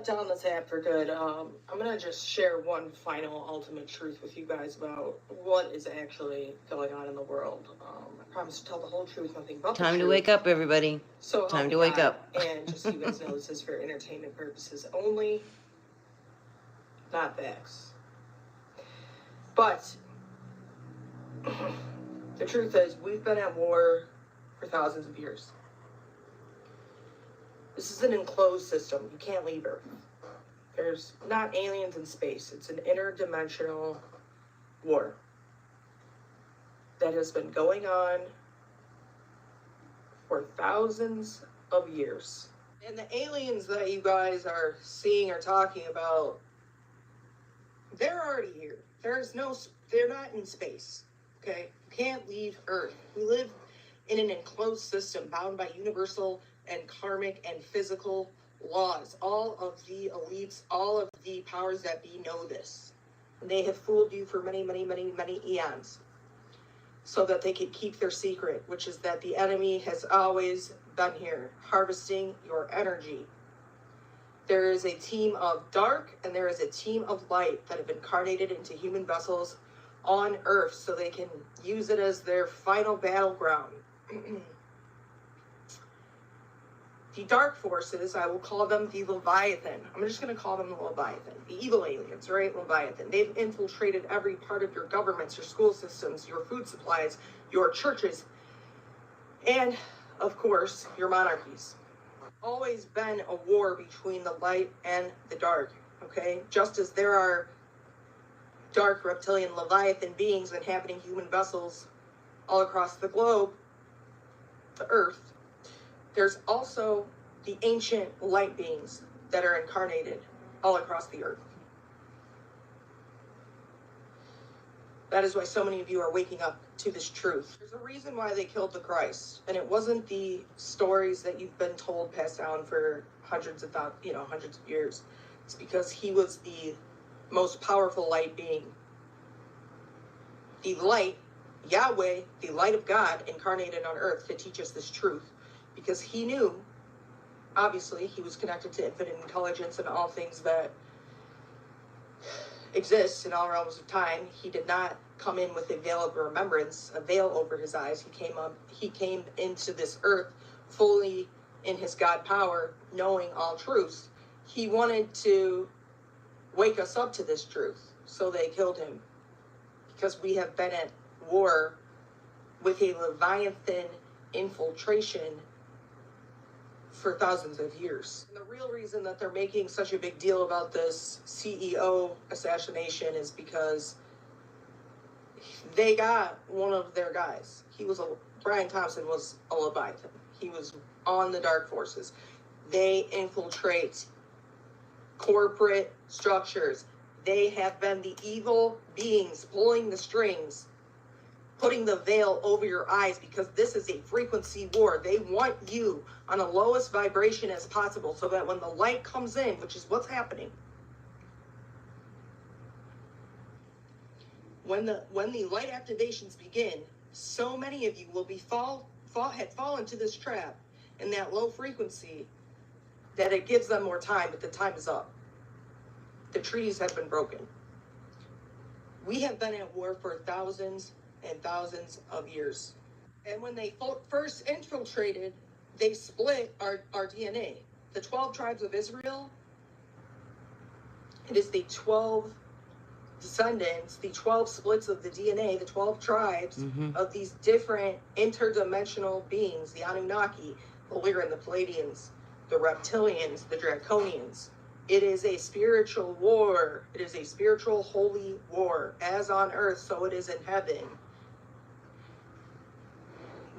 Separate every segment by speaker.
Speaker 1: down this app for good. I'm gonna just share one final ultimate truth with you guys about what is actually going on in the world. I promise to tell the whole truth, nothing but the truth.
Speaker 2: Time to wake up, everybody.
Speaker 1: So
Speaker 2: time to wake up.
Speaker 1: And just so you guys know, this is for entertainment purposes only, not facts. But the truth is, we've been at war for thousands of years. This is an enclosed system. You can't leave Earth. There's not aliens in space. It's an interdimensional war that has been going on for thousands of years. And the aliens that you guys are seeing or talking about, they're already here. They're not in space, okay? You can't leave Earth. We live in an enclosed system bound by universal and karmic and physical laws. All of the elites, all of the powers that be know this. And they have fooled you for many, many, many, many eons so that they could keep their secret, which is that the enemy has always been here, harvesting your energy. There is a team of dark and there is a team of light that have incarnated into human vessels on Earth so they can use it as their final battleground. The dark forces, I will call them the Leviathan. I'm just going to call them the Leviathan. The evil aliens, right? Leviathan. They've infiltrated every part of your governments, your school systems, your food supplies, your churches, and, of course, your monarchies. Always been a war between the light and the dark, okay? Just as there are dark reptilian Leviathan beings inhabiting human vessels all across the globe, the Earth, there's also the ancient light beings that are incarnated all across the Earth. That is why so many of you are waking up to this truth. There's a reason why they killed the Christ, and it wasn't the stories that you've been told, passed down for hundreds of years. It's because he was the most powerful light being. The light, Yahweh, the light of God, incarnated on earth to teach us this truth. Because he knew, obviously, he was connected to infinite intelligence and all things that exist in all realms of time. He did not come in with a veil of remembrance, a veil over his eyes. He came into this earth fully in his God power, knowing all truths. He wanted to wake us up to this truth, so they killed him. Because we have been at war with a Leviathan infiltration for thousands of years. And the real reason that they're making such a big deal about this CEO assassination is because they got one of their guys. Brian Thompson was a Leviathan. He was on the dark forces. They infiltrate corporate structures. They have been the evil beings pulling the strings, putting the veil over your eyes, because this is a frequency war. They want you on the lowest vibration as possible so that when the light comes in, which is what's happening, when the light activations begin, so many of you will be had fallen to this trap in that low frequency that it gives them more time, but the time is up. The treaties have been broken. We have been at war for thousands and thousands of years. And when they first infiltrated, they split our DNA. The 12 tribes of Israel, it is the 12 descendants, the 12 splits of the DNA, the 12 tribes of these different interdimensional beings, the Anunnaki, the Lyran, the Pleiadians, the Reptilians, the Draconians. It is a spiritual war. It is a spiritual holy war. As on earth, so it is in heaven.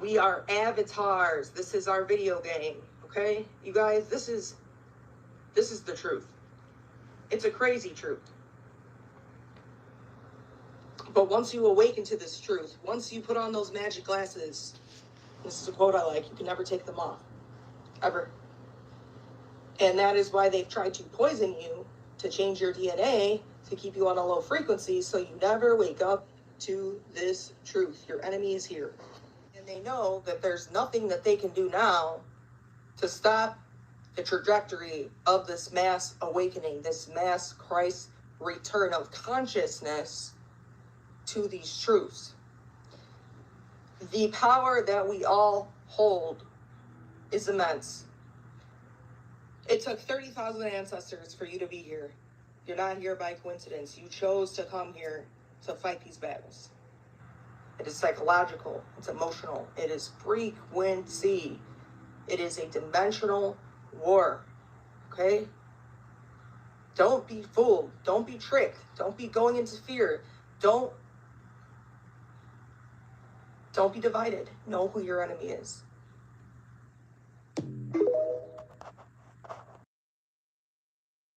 Speaker 1: We are avatars. This is our video game. Okay? You guys, this is the truth. It's a crazy truth. But once you awaken to this truth, once you put on those magic glasses, this is a quote I like, you can never take them off. Ever. And that is why they've tried to poison you, to change your DNA, to keep you on a low frequency, so you never wake up to this truth. Your enemy is here. And they know that there's nothing that they can do now to stop the trajectory of this mass awakening, this mass Christ return of consciousness to these truths. The power that we all hold is immense. It took 30,000 ancestors for you to be here. You're not here by coincidence. You chose to come here to fight these battles. It is psychological. It's emotional. It is frequency. It is a dimensional war. Okay? Don't be fooled. Don't be tricked. Don't be going into fear. Don't be divided. Know who your enemy is.